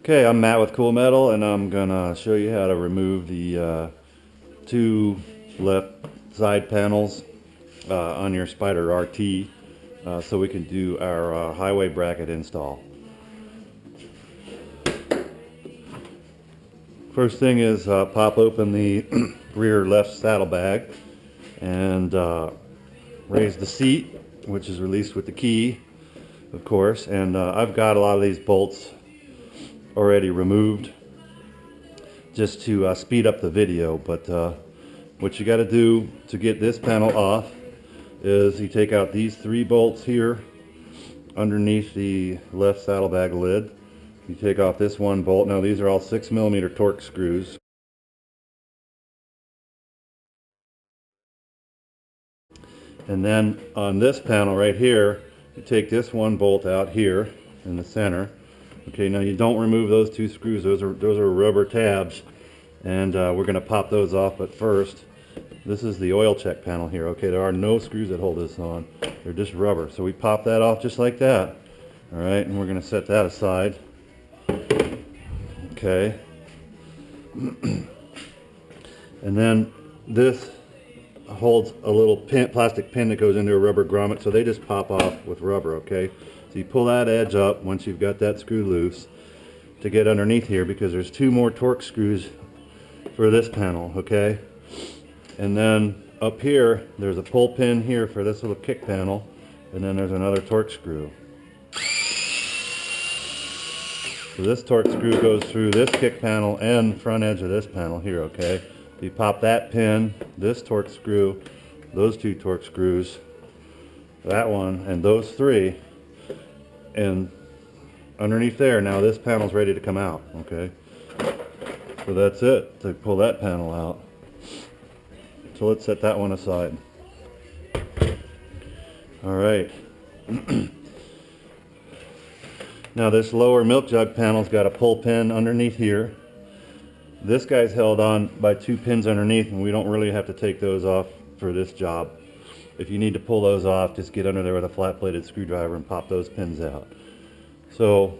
Okay, I'm Matt with Kewlmetal, and I'm gonna show you how to remove the two left side panels on your Spyder RT so we can do our highway bracket install. First thing is pop open the rear left saddlebag and raise the seat, which is released with the key, of course, and I've got a lot of these bolts already removed just to speed up the video, but what you got to do to get this panel off is you take out these 3 bolts here underneath the left saddlebag lid. You take off this 1 bolt. Now these are all 6mm torque screws. And then on this panel right here, you take this 1 bolt out here in the center. Okay, now you don't remove those 2 screws. Those are rubber tabs, and we're going to pop those off. But first, this is the oil check panel here. Okay, there are no screws that hold this on. They're just rubber. So we pop that off just like that. All right, and we're going to set that aside. Okay. And then this holds a little plastic pin that goes into a rubber grommet, so they just pop off with rubber. Okay, so you pull that edge up once you've got that screw loose to get underneath here, because there's 2 more torque screws for this panel. Okay, and then up here there's a pull pin here for this little kick panel, and then there's another torque screw. So this torque screw goes through this kick panel and front edge of this panel here. Okay, you pop that pin, this torque screw, those 2 torque screws, that one, and those 3, and underneath there, now this panel's ready to come out. Okay, so that's it to pull that panel out. So let's set that one aside. All right. Now this lower milk jug panel's got a pull pin underneath here. This guy's held on by 2 pins underneath, and we don't really have to take those off for this job. If you need to pull those off, just get under there with a flat-bladed screwdriver and pop those pins out. So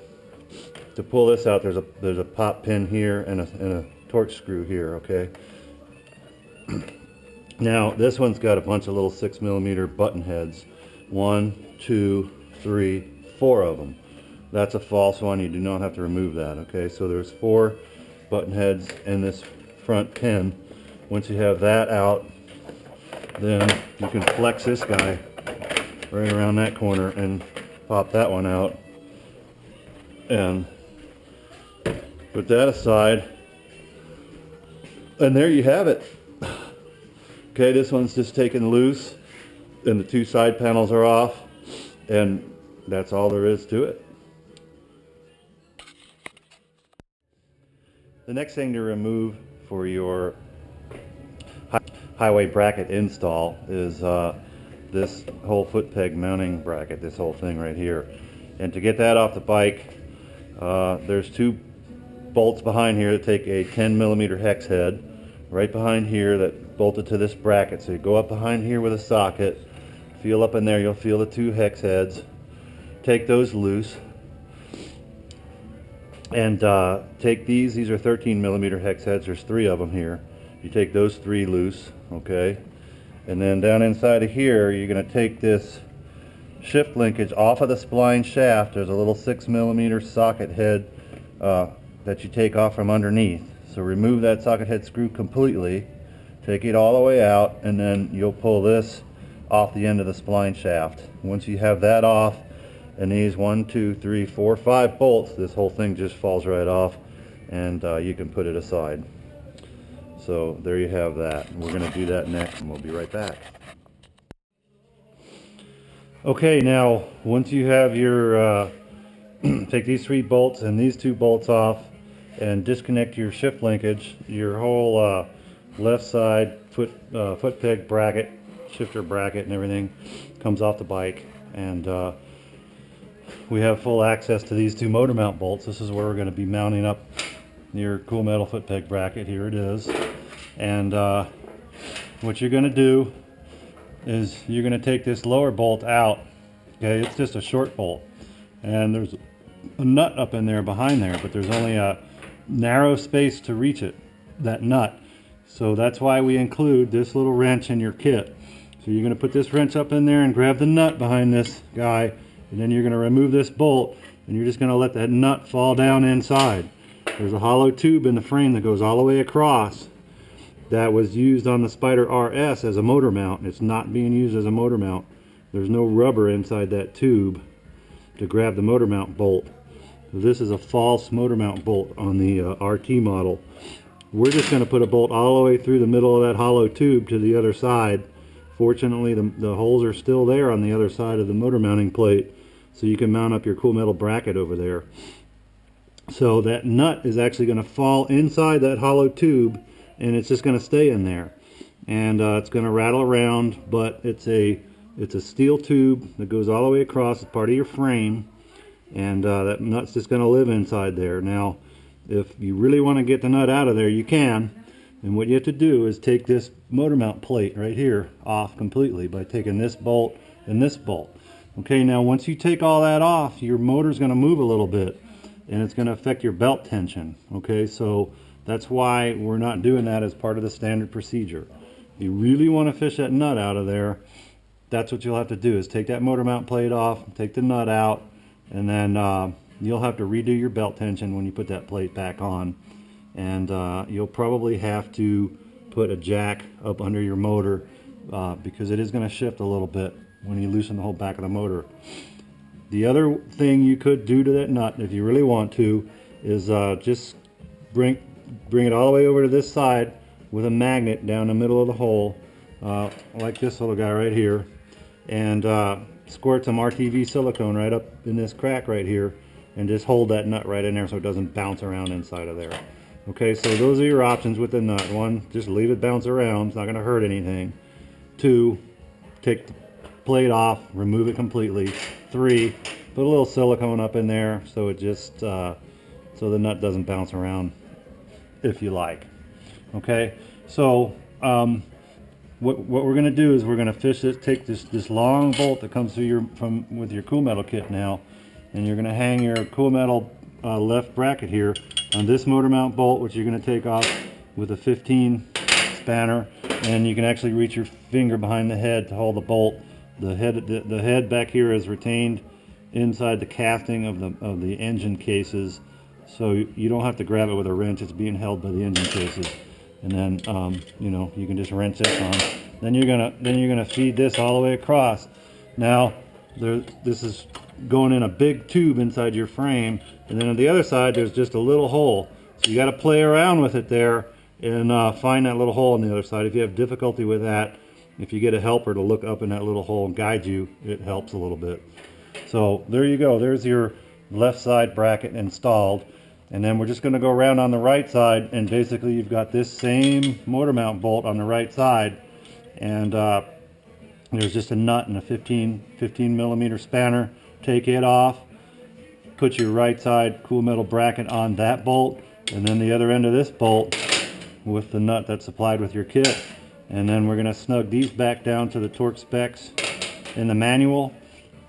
to pull this out, there's a pop pin here and a torque screw here. Okay. Now this one's got a bunch of little 6mm button heads. 1, 2, 3, 4 of them. That's a false one. You do not have to remove that. Okay, so there's 4 button heads in this front pin. Once you have that out, then you can flex this guy right around that corner and pop that one out and put that aside, and there you have it. Okay, this one's just taken loose and the 2 side panels are off, and that's all there is to it. The next thing to remove for your highway bracket install is this whole foot peg mounting bracket, this whole thing right here. And to get that off the bike, there's 2 bolts behind here that take a 10mm hex head right behind here that bolted to this bracket. So you go up behind here with a socket, feel up in there, you'll feel the 2 hex heads. Take those loose and take these are 13mm hex heads. There's 3 of them here. You take those 3 loose. Okay, and then down inside of here you're going to take this shift linkage off of the spline shaft. There's a little 6mm socket head that you take off from underneath. So remove that socket head screw completely, take it all the way out, and then you'll pull this off the end of the spline shaft. Once you have that off, and these 1, 2, 3, 4, 5 bolts, this whole thing just falls right off, and you can put it aside. So there you have that. We're going to do that next, and we'll be right back. Okay, now once you have your take these 3 bolts and these 2 bolts off and disconnect your shift linkage, your whole left side foot peg bracket, shifter bracket and everything comes off the bike, and we have full access to these 2 motor mount bolts. This is where we're going to be mounting up your Kewlmetal foot peg bracket. Here it is. And what you're going to do is you're going to take this lower bolt out. Okay, it's just a short bolt, and there's a nut up in there behind there, but there's only a narrow space to reach it, that nut. So that's why we include this little wrench in your kit. So you're going to put this wrench up in there and grab the nut behind this guy, and then you're going to remove this bolt, and you're just going to let that nut fall down inside. There's a hollow tube in the frame that goes all the way across that was used on the Spyder RS as a motor mount. It's not being used as a motor mount. There's no rubber inside that tube to grab the motor mount bolt. So this is a false motor mount bolt on the RT model. We're just going to put a bolt all the way through the middle of that hollow tube to the other side. Fortunately, the holes are still there on the other side of the motor mounting plate, so you can mount up your Kewlmetal bracket over there. So that nut is actually going to fall inside that hollow tube, and it's just going to stay in there. And it's going to rattle around, but it's a steel tube that goes all the way across. It's part of your frame, and that nut's just going to live inside there. Now, if you really want to get the nut out of there, you can. And what you have to do is take this motor mount plate right here off completely by taking this bolt and this bolt. Okay, now once you take all that off, your motor's going to move a little bit, and it's going to affect your belt tension. Okay, so that's why we're not doing that as part of the standard procedure. If you really want to fish that nut out of there, that's what you'll have to do, is take that motor mount plate off, take the nut out, and then you'll have to redo your belt tension when you put that plate back on. And you'll probably have to put a jack up under your motor because it is going to shift a little bit when you loosen the whole back of the motor. The other thing you could do to that nut, if you really want to, is just bring it all the way over to this side with a magnet down the middle of the hole, like this little guy right here, and squirt some RTV silicone right up in this crack right here, and just hold that nut right in there so it doesn't bounce around inside of there. Okay, so those are your options with the nut. One, just leave it bounce around. It's not going to hurt anything. 2, take the plate off, remove it completely. 3, put a little silicone up in there so it just so the nut doesn't bounce around, if you like. Okay, so what we're going to do is we're going to fish this. Take this long bolt that comes through with your Kewlmetal kit now, and you're going to hang your Kewlmetal left bracket here on this motor mount bolt, which you're going to take off with a 15 spanner, and you can actually reach your finger behind the head to hold the bolt. The head back here is retained inside the casting of the engine cases, so you don't have to grab it with a wrench. It's being held by the engine cases, and then you know, you can just wrench this on. Then you're gonna feed this all the way across. Now this is going in a big tube inside your frame, and then on the other side there's just a little hole, so you got to play around with it there and find that little hole on the other side. If you have difficulty with that, if you get a helper to look up in that little hole and guide you, it helps a little bit. So there you go, there's your left side bracket installed, and then we're just going to go around on the right side, and basically you've got this same motor mount bolt on the right side, and there's just a nut and a 15 millimeter spanner. Take it off, put your right side Kewlmetal bracket on that bolt, and then the other end of this bolt with the nut that's supplied with your kit. And then we're going to snug these back down to the torque specs in the manual,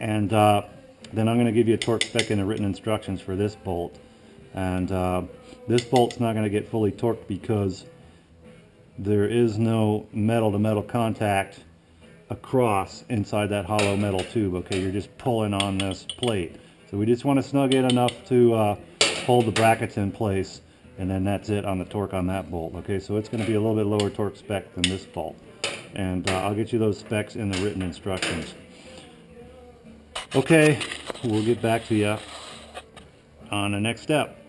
and then I'm going to give you a torque spec in the written instructions for this bolt. And this bolt's not going to get fully torqued because there is no metal to metal contact across inside that hollow metal tube. Okay, you're just pulling on this plate, so we just want to snug it enough to hold the brackets in place, and then that's it on the torque on that bolt. Okay, so it's going to be a little bit lower torque spec than this bolt, and I'll get you those specs in the written instructions. Okay, we'll get back to you on the next step.